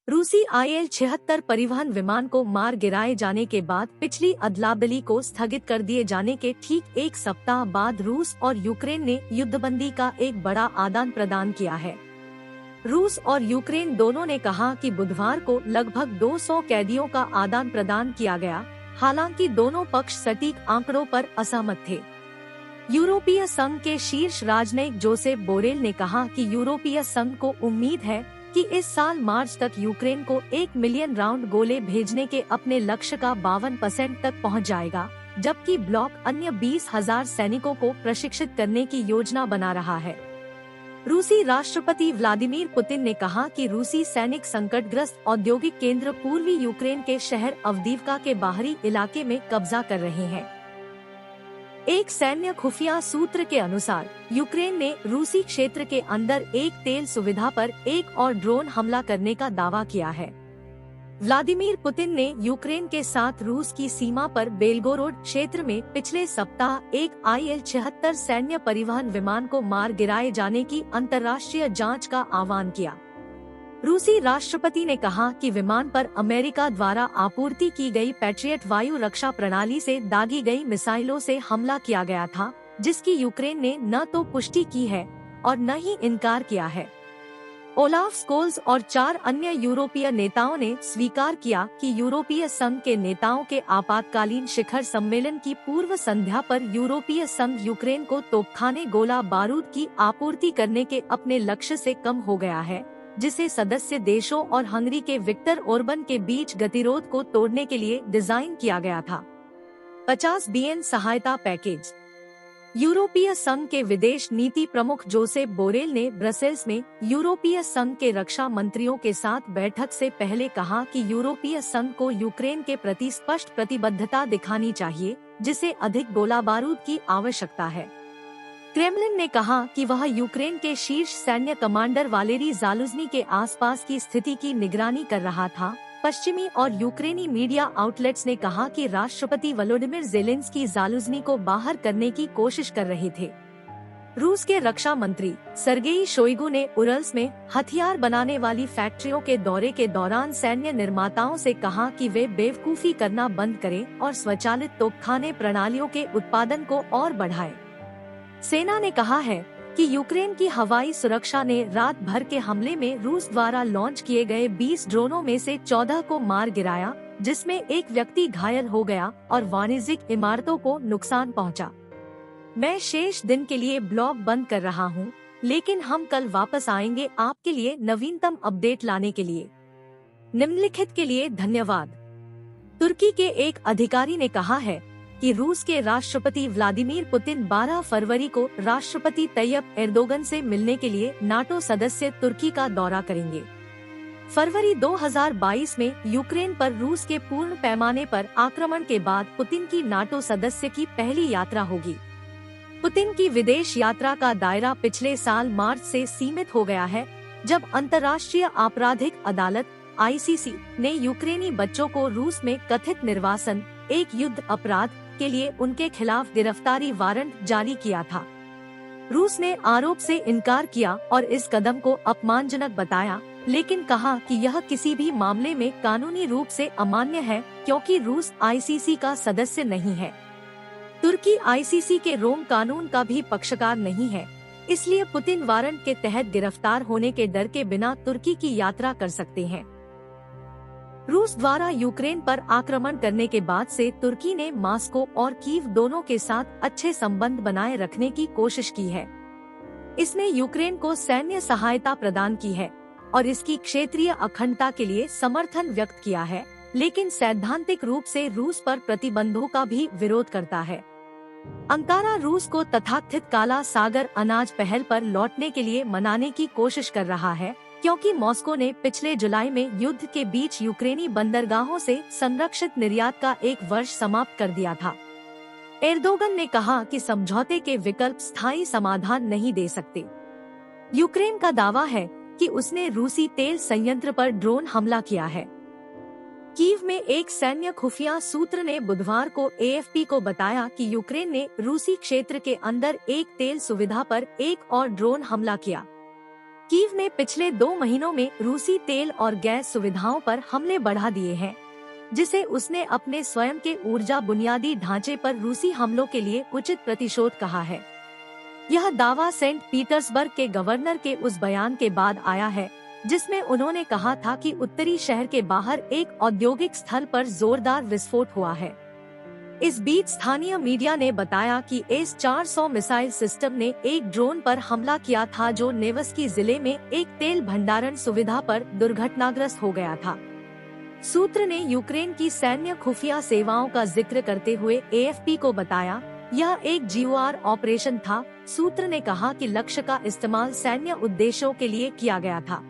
रूसी IL-76 परिवहन विमान को मार गिराए जाने के बाद पिछली अदला-बदली को स्थगित कर दिए जाने के ठीक एक सप्ताह बाद रूस और यूक्रेन ने युद्धबंदी का एक बड़ा आदान प्रदान किया है। रूस और यूक्रेन दोनों ने कहा कि बुधवार को लगभग 200 कैदियों का आदान प्रदान किया गया, हालांकि दोनों पक्ष सटीक आंकड़ों पर असहमत थे। यूरोपीय संघ के शीर्ष राजनयिक जोसेफ बोरेल ने कहा कि यूरोपीय संघ को उम्मीद है कि इस साल मार्च तक यूक्रेन को 1 मिलियन राउंड गोले भेजने के अपने लक्ष्य का 52% तक पहुंच जाएगा, जबकि ब्लॉक अन्य 20,000 सैनिकों को प्रशिक्षित करने की योजना बना रहा है। रूसी राष्ट्रपति व्लादिमीर पुतिन ने कहा कि रूसी सैनिक संकटग्रस्त औद्योगिक केंद्र पूर्वी यूक्रेन के शहर अवदीवका के बाहरी इलाके में कब्जा कर रहे हैं। एक सैन्य खुफिया सूत्र के अनुसार यूक्रेन ने रूसी क्षेत्र के अंदर एक तेल सुविधा पर एक और ड्रोन हमला करने का दावा किया है। व्लादिमीर पुतिन ने यूक्रेन के साथ रूस की सीमा पर बेलगोरोड क्षेत्र में पिछले सप्ताह एक IL-76 सैन्य परिवहन विमान को मार गिराए जाने की अंतर्राष्ट्रीय जांच का आह्वान किया। रूसी राष्ट्रपति ने कहा कि विमान पर अमेरिका द्वारा आपूर्ति की गई पैट्रियट वायु रक्षा प्रणाली से दागी गई मिसाइलों से हमला किया गया था, जिसकी यूक्रेन ने न तो पुष्टि की है और न ही इनकार किया है। ओलाफ स्कोल्स और 4 अन्य यूरोपीय नेताओं ने स्वीकार किया कि यूरोपीय संघ के नेताओं के आपातकालीन शिखर सम्मेलन की पूर्व संध्या पर यूरोपीय संघ यूक्रेन को तोपखाने गोला बारूद की आपूर्ति करने के अपने लक्ष्य से कम हो गया है, जिसे सदस्य देशों और हंगरी के विक्टर ओर्बन के बीच गतिरोध को तोड़ने के लिए डिजाइन किया गया था। 50 बिलियन सहायता पैकेज। यूरोपीय संघ के विदेश नीति प्रमुख जोसेफ बोरेल ने ब्रसेल्स में यूरोपीय संघ के रक्षा मंत्रियों के साथ बैठक से पहले कहा कि यूरोपीय संघ को यूक्रेन के प्रति स्पष्ट प्रतिबद्धता दिखानी चाहिए, जिसे अधिक गोला बारूद की आवश्यकता है। क्रेमलिन ने कहा कि वह यूक्रेन के शीर्ष सैन्य कमांडर वालेरी जालुजनी के आसपास की स्थिति की निगरानी कर रहा था। पश्चिमी और यूक्रेनी मीडिया आउटलेट्स ने कहा कि राष्ट्रपति वोलोडिमिर ज़ेलेंस्की जालुजनी को बाहर करने की कोशिश कर रहे थे। रूस के रक्षा मंत्री सर्गेई शोइगु ने उरल्स में हथियार बनाने वाली फैक्ट्रियों के दौरे के दौरान सैन्य निर्माताओं से कहा कि वे बेवकूफी करना बंद करें और स्वचालित तोपखाने प्रणालियों के उत्पादन को और बढ़ाएं। सेना ने कहा है कि यूक्रेन की हवाई सुरक्षा ने रात भर के हमले में रूस द्वारा लॉन्च किए गए 20 ड्रोनों में से 14 को मार गिराया, जिसमें एक व्यक्ति घायल हो गया और वाणिज्यिक इमारतों को नुकसान पहुंचा। मैं शेष दिन के लिए ब्लॉग बंद कर रहा हूं, लेकिन हम कल वापस आएंगे आपके लिए नवीनतम अपडेट लाने के लिए। निम्नलिखित के लिए धन्यवाद। तुर्की के एक अधिकारी ने कहा है कि रूस के राष्ट्रपति व्लादिमीर पुतिन 12 फरवरी को राष्ट्रपति तैयब एर्दोगन से मिलने के लिए नाटो सदस्य तुर्की का दौरा करेंगे। फरवरी 2022 में यूक्रेन पर रूस के पूर्ण पैमाने पर आक्रमण के बाद पुतिन की नाटो सदस्य की पहली यात्रा होगी। पुतिन की विदेश यात्रा का दायरा पिछले साल मार्च से सीमित हो गया है, जब अंतर्राष्ट्रीय आपराधिक अदालत ICC ने यूक्रेनी बच्चों को रूस में कथित निर्वासन, एक युद्ध अपराध के लिए उनके खिलाफ गिरफ्तारी वारंट जारी किया था। रूस ने आरोप से इनकार किया और इस कदम को अपमानजनक बताया, लेकिन कहा कि यह किसी भी मामले में कानूनी रूप से अमान्य है, क्योंकि रूस ICC का सदस्य नहीं है। तुर्की ICC के रोम कानून का भी पक्षकार नहीं है, इसलिए पुतिन वारंट के तहत गिरफ्तार होने के डर के बिना तुर्की की यात्रा कर सकते हैं। रूस द्वारा यूक्रेन पर आक्रमण करने के बाद से तुर्की ने मॉस्को और कीव दोनों के साथ अच्छे संबंध बनाए रखने की कोशिश की है। इसने यूक्रेन को सैन्य सहायता प्रदान की है और इसकी क्षेत्रीय अखंडता के लिए समर्थन व्यक्त किया है, लेकिन सैद्धांतिक रूप से रूस पर प्रतिबंधों का भी विरोध करता है। अंकारा रूस को तथाकथित काला सागर अनाज पहल पर लौटने के लिए मनाने की कोशिश कर रहा है, क्योंकि मॉस्को ने पिछले जुलाई में युद्ध के बीच यूक्रेनी बंदरगाहों से संरक्षित निर्यात का 1 वर्ष समाप्त कर दिया था। एर्दोगन ने कहा कि समझौते के विकल्प स्थायी समाधान नहीं दे सकते। यूक्रेन का दावा है कि उसने रूसी तेल संयंत्र पर ड्रोन हमला किया है। कीव में एक सैन्य खुफिया सूत्र ने बुधवार को AFP को बताया कि यूक्रेन ने रूसी क्षेत्र के अंदर एक तेल सुविधा पर एक और ड्रोन हमला किया। कीव ने पिछले 2 महीनों में रूसी तेल और गैस सुविधाओं पर हमले बढ़ा दिए हैं, जिसे उसने अपने स्वयं के ऊर्जा बुनियादी ढांचे पर रूसी हमलों के लिए उचित प्रतिशोध कहा है। यह दावा सेंट पीटर्सबर्ग के गवर्नर के उस बयान के बाद आया है जिसमें उन्होंने कहा था कि उत्तरी शहर के बाहर एक औद्योगिक स्थल पर जोरदार विस्फोट हुआ है। इस बीच स्थानीय मीडिया ने बताया कि S-400 मिसाइल सिस्टम ने एक ड्रोन पर हमला किया था जो नेवस्की जिले में एक तेल भंडारण सुविधा पर दुर्घटनाग्रस्त हो गया था। सूत्र ने यूक्रेन की सैन्य खुफिया सेवाओं का जिक्र करते हुए AFP को बताया, यह एक GOR ऑपरेशन था। सूत्र ने कहा कि लक्ष्य का इस्तेमाल सैन्य उद्देश्यों के लिए किया गया था।